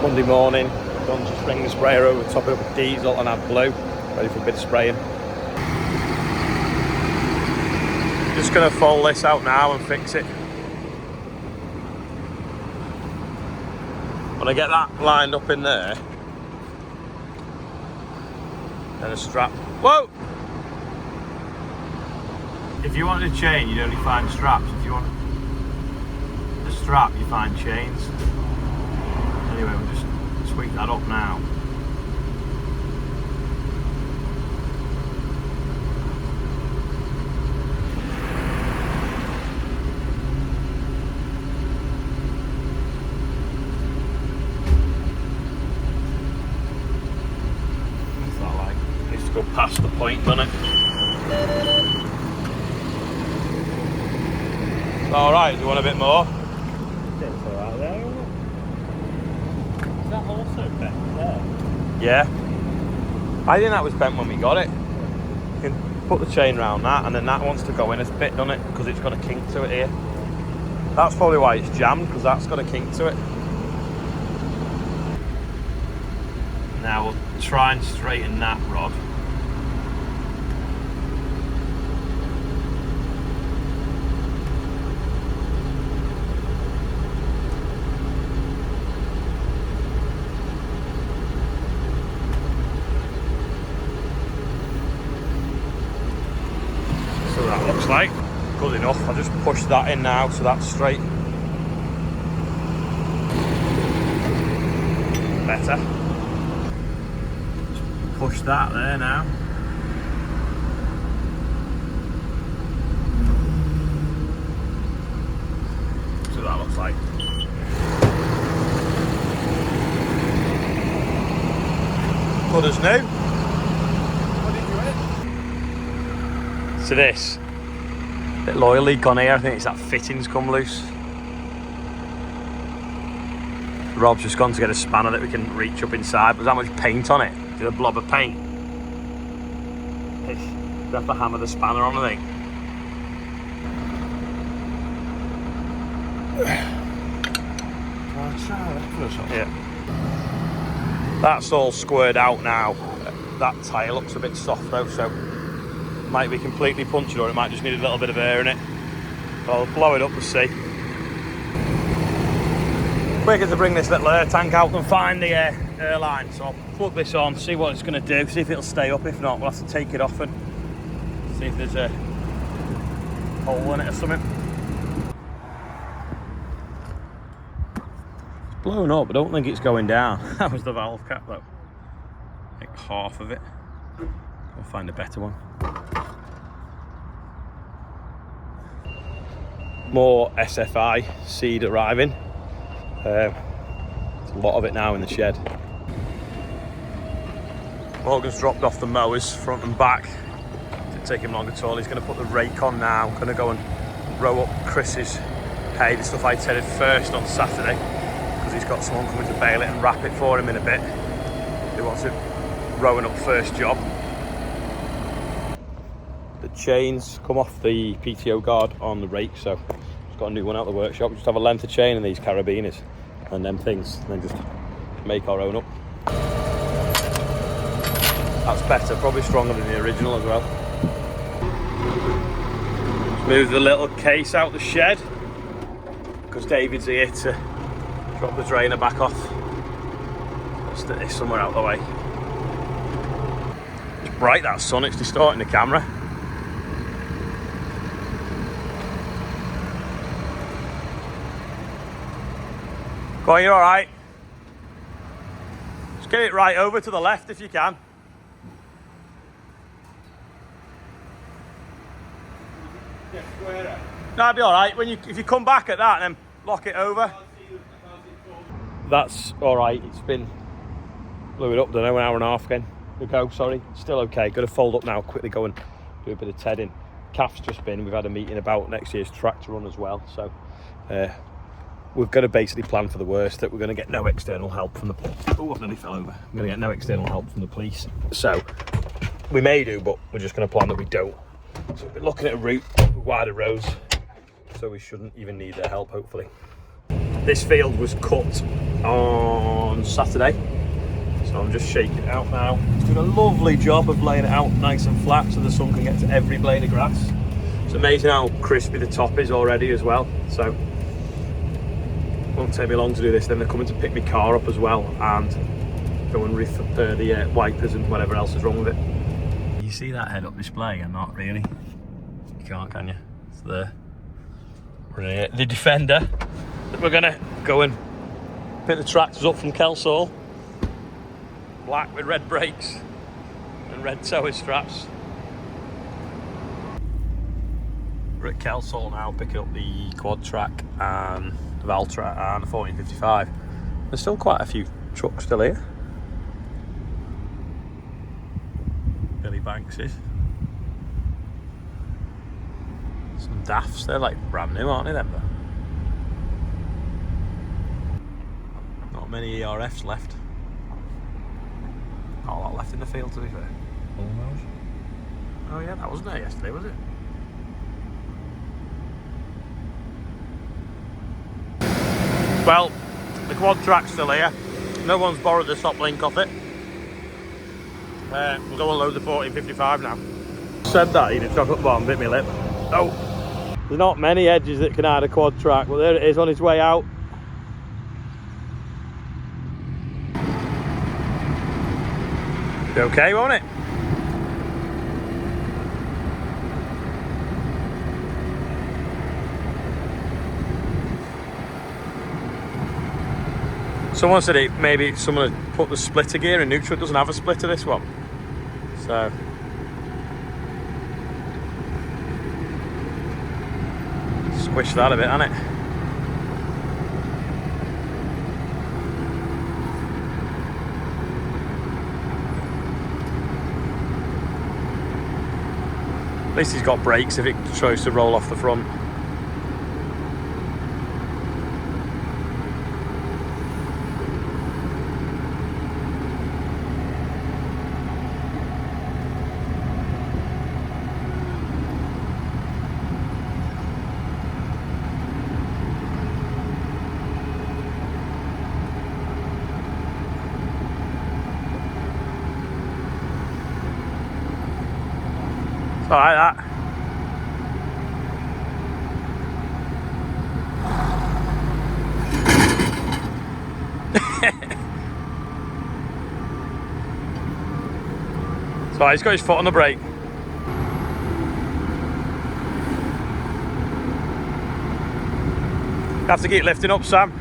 Monday morning, done just bring the sprayer over, top it up with diesel and add blue, ready for a bit of spraying. Just going to fold this out now and fix it. When I get that lined up in there, then a strap. Whoa! If you want a chain, you'd only find straps. If you want a strap, you find chains. Anyway, we'll just tweak that up now. What's that like? Needs to go past the point, doesn't it? Alright, do you want a bit more? It's alright there, isn't it? Is that also bent there? Yeah. I think that was bent when we got it. You can put the chain around that and then that wants to go in a bit, doesn't it? Because it's got a kink to it here. That's probably why it's jammed, because that's got a kink to it. Now we'll try and straighten that rod. Like good enough. I just push that in now so that's straight. Better. Just push that there now. So that looks like. Good as new. What did you hit? So this. Bit of oil leak on here, I think it's that fittings come loose. Rob's just gone to get a spanner that we can reach up inside. There's that much paint on it. Did a blob of paint. You have to hammer the spanner on, I think. Yeah. That's all squared out now. That tyre looks a bit soft though, so might be completely punctured or it might just need a little bit of air in it. So I'll blow it up and see. Quicker to bring this little air tank out than find the air line. So I'll plug this on, see what it's going to do, see if it'll stay up. If not, we'll have to take it off and see if there's a hole in it or something. It's blown up, I don't think it's going down. That was the valve cap though. Like half of it. I'll find a better one. More SFI seed arriving. There's a lot of it now in the shed. Morgan's dropped off the mowers front and back. Didn't take him long at all. He's going to put the rake on now. Going to go and row up Chris's hay, the stuff I tedded first on Saturday, because he's got someone coming to bale it and wrap it for him in a bit. He wants it rowing up first job. The chains come off the PTO guard on the rake, so just got a new one out of the workshop. We just have a length of chain in these carabiners and them things, and then just make our own up. That's better, probably stronger than the original as well. Move the little case out the shed because David's here to drop the drainer back off. Let's stick this somewhere out of the way. It's bright, that sun, it's distorting the camera. Go on, you're alright. Just get it right over to the left if you can. No, it'll be alright. If you come back at that and then lock it over. That's alright. It's been blew it up, don't know, an hour and a half ago, sorry. Still okay. Got to fold up now, quickly go and do a bit of tedding. Calf's just been, we've had a meeting about next year's tractor run as well, so we've got to basically plan for the worst, that we're going to get no external help from the police. Oh, I nearly fell over. We're going to get no external help from the police. So we may do, but we're just going to plan that we don't. So we've been looking at a route with wider roads, so we shouldn't even need their help, hopefully. This field was cut on on Saturday. So I'm just shaking it out now. It's doing a lovely job of laying it out nice and flat so the sun can get to every blade of grass. It's amazing how crispy the top is already as well. So it won't take me long to do this. Then they're coming to pick my car up as well and go and repair the wipers and whatever else is wrong with it. You see that head-up display? Or not really? You can't, can you? It's there. The Defender that we're gonna go and pick the tractors up from Kelsall. Black with red brakes and red towing straps. We're at Kelsall now, picking up the quad track and the Valtra and the 1455. There's still quite a few trucks still here. Billy Bankses. Some DAFs, they're like brand new, aren't they, them though? Not many ERFs left. Not a lot left in the field, to be fair. Almost. Oh yeah, that wasn't there yesterday, was it? Well, the quad track's still here. No one's borrowed the stop link off it. We'll go and load the 1455 now. Said that, eat a chocolate bar and bit my lip. Oh, there's not many edges that can hide a quad track, but there it is on its way out. Be okay, won't it? Someone said maybe someone had put the splitter gear in neutral. It doesn't have a splitter, this one. So squish that a bit, hasn't it? At least he's got brakes if it tries to roll off the front. Like that. So he's got his foot on the brake. You have to keep lifting up, Sam.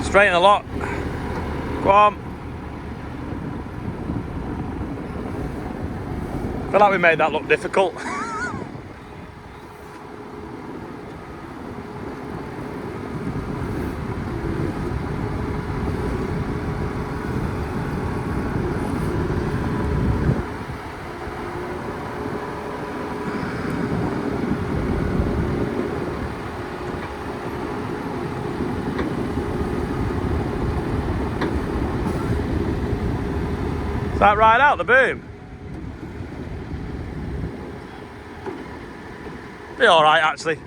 Straighten a lot. Go on. I feel like we made that look difficult. That right out the boom. Be all right, actually.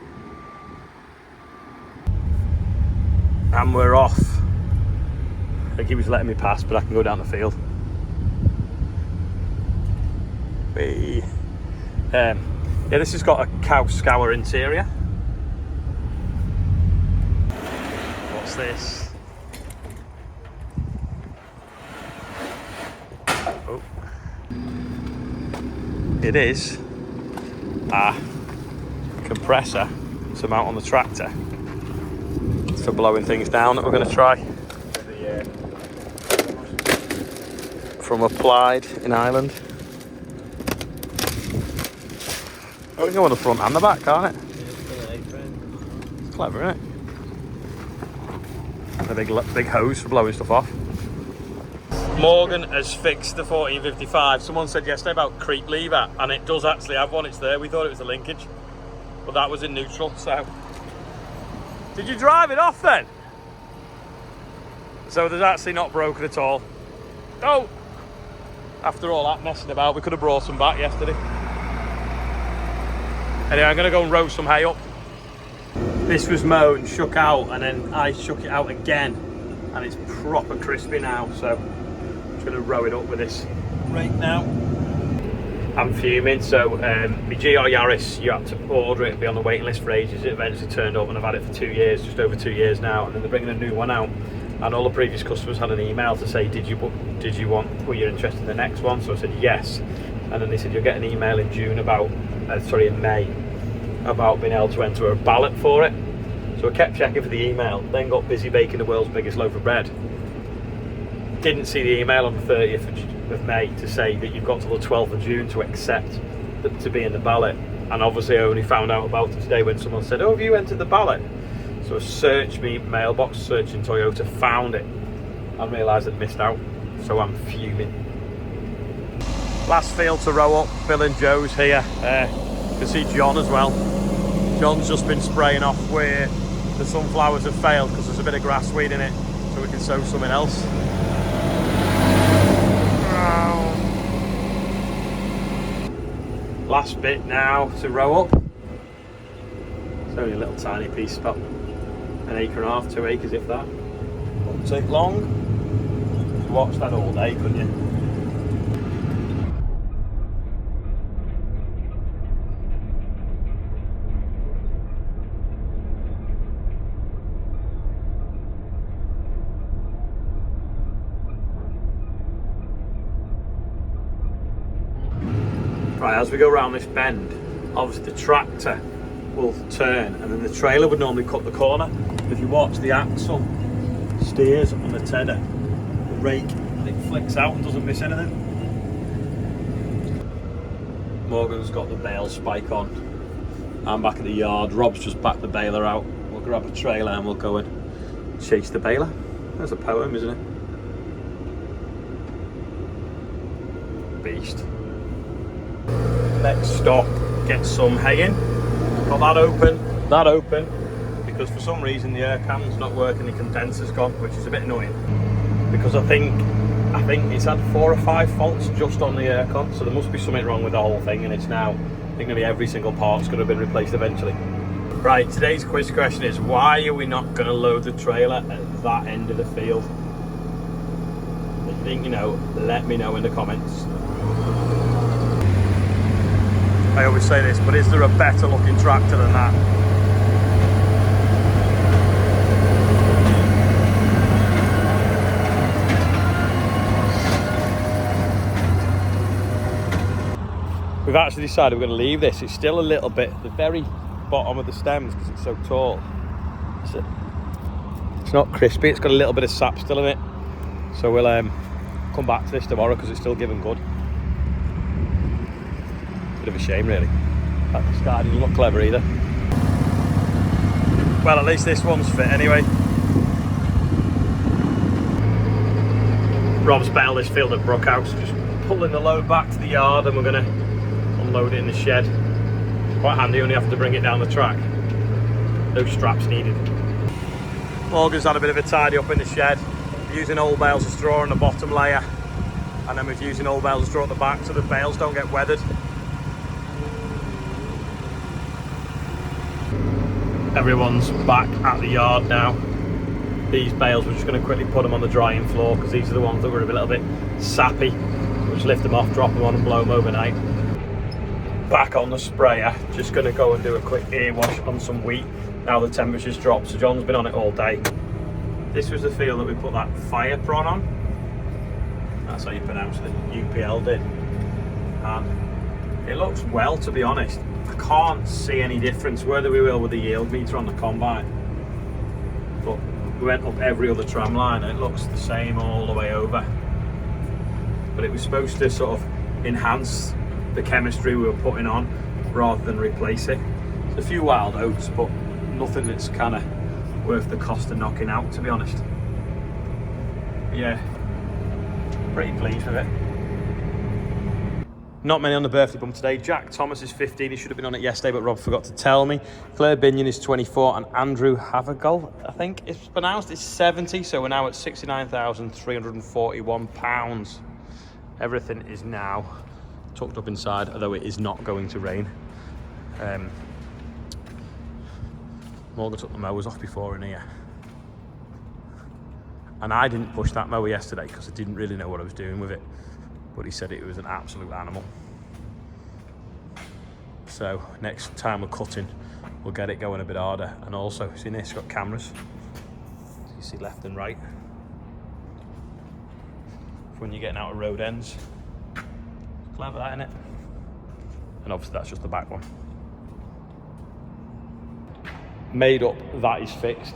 And we're off. I think he was letting me pass, but I can go down the field. Yeah, this has got a cow scour interior. What's this? Oh. It is a compressor to mount on the tractor for blowing things down that we're going to try. From Applied in Ireland. Oh, it can go on the front and the back, can't it? It's clever, isn't it? A big hose for blowing stuff off. Morgan has fixed the 1455. Someone said yesterday about creep lever, and it does actually have one. It's there. We thought it was a linkage, but that was in neutral. So, did you drive it off then? So there's actually not broken at all. Oh, after all that messing about, we could have brought them back yesterday. Anyway, I'm gonna go and row some hay up. This was mowed and shook out, and then I shook it out again, and it's proper crispy now, so I'm just gonna row it up with this rake now. I'm fuming. So my GR Yaris, you had to order it and be on the waiting list for ages. It eventually turned up, and I've had it for 2 years, just over 2 years now, and then they're bringing a new one out, and all the previous customers had an email to say, were you interested in the next one? So I said yes, and then they said you'll get an email in June about in May about being able to enter a ballot for it. So I kept checking for the email, then got busy baking the world's biggest loaf of bread. Didn't see the email on the 30th of May to say that you've got till the 12th of June to accept to be in the ballot. And obviously I only found out about it today when someone said, oh, have you entered the ballot? So I searched my mailbox, searching Toyota, found it, and realised I'd missed out. So I'm fuming. Last field to row up, Bill and Joe's here. You can see John as well. John's just been spraying off where the sunflowers have failed because there's a bit of grass weed in it, so we can sow something else. Last bit now to row up. It's only a little tiny piece, about 1.5 acres, 2 acres if that. Won't take long. You could watch that all day, couldn't you? Right, as we go around this bend, obviously the tractor will turn and then the trailer would normally cut the corner. If you watch, the axle steers on the tedder, the rake, and it flicks out and doesn't miss anything. Morgan's got the bale spike on. I'm back at the yard. Rob's just backed the baler out. We'll grab a trailer and we'll go and chase the baler. There's a poem, isn't it? Beast. Next stop, get some hay in. Got that open, because for some reason the air can's not working, the condenser's gone, which is a bit annoying. Because I think it's had 4 or 5 faults just on the air con, so there must be something wrong with the whole thing, and it's now, I think nearly every single part's going to have been replaced eventually. Right, today's quiz question is, why are we not going to load the trailer at that end of the field? If you think you know, let me know in the comments. I always say this, but is there a better looking tractor than that? We've actually decided we're going to leave this. It's still a little bit at the very bottom of the stems because it's so tall. It's not crispy, it's got a little bit of sap still in it. So we'll come back to this tomorrow because it's still giving good. Bit of a shame really. That sky doesn't look clever either. Well, at least this one's fit anyway. Rob's bailed this field at Brookhouse, just pulling the load back to the yard, and we're going to unload it in the shed. Quite handy, only have to bring it down the track. No straps needed. Morgan's had a bit of a tidy up in the shed, using old bales of straw on the bottom layer, and then we're using old bales of straw at the back so the bales don't get weathered. Everyone's back at the yard now. These bales, we're just going to quickly put them on the drying floor because these are the ones that were a little bit sappy. We'll just lift them off, drop them on and blow them overnight. Back on the sprayer, just going to go and do a quick ear wash on some wheat now the temperature's dropped. So John's been on it all day. This was the field that we put that fire prawn on. That's how you pronounce it, UPL did. And it looks well, to be honest. I can't see any difference, whether we will with the yield meter on the combine. But we went up every other tram line and it looks the same all the way over. But it was supposed to sort of enhance the chemistry we were putting on rather than replace it. There's a few wild oats, but nothing that's kind of worth the cost of knocking out, to be honest. But yeah, pretty pleased with it. Not many on the birthday bump today. Jack Thomas is 15. He should have been on it yesterday, but Rob forgot to tell me. Claire Binion is 24, and Andrew Havergal, I think it's pronounced, is 70. So we're now at £69,341. Everything is now tucked up inside, although it is not going to rain. Morgan took the mowers off before in here. And I didn't push that mower yesterday because I didn't really know what I was doing with it. But he said it was an absolute animal. So next time we're cutting, we'll get it going a bit harder. And also, see this, it's got cameras. So you see left and right. For when you're getting out of road ends. Clever that, innit? And obviously that's just the back one. Made up, that is fixed.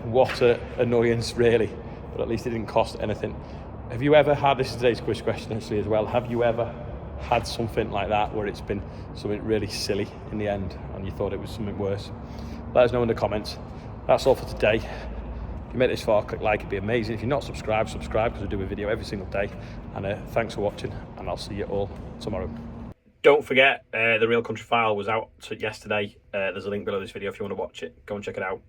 What an annoyance, really. But at least it didn't cost anything. Have you ever had, this is today's quiz question actually as well, have you ever had something like that where it's been something really silly in the end and you thought it was something worse? Let us know in the comments. That's all for today. If you made it this far, click like, it'd be amazing. If you're not subscribed, subscribe, because I do a video every single day. And thanks for watching, and I'll see you all tomorrow. Don't forget, the Real Country File was out yesterday. There's a link below this video if you want to watch it. Go and check it out.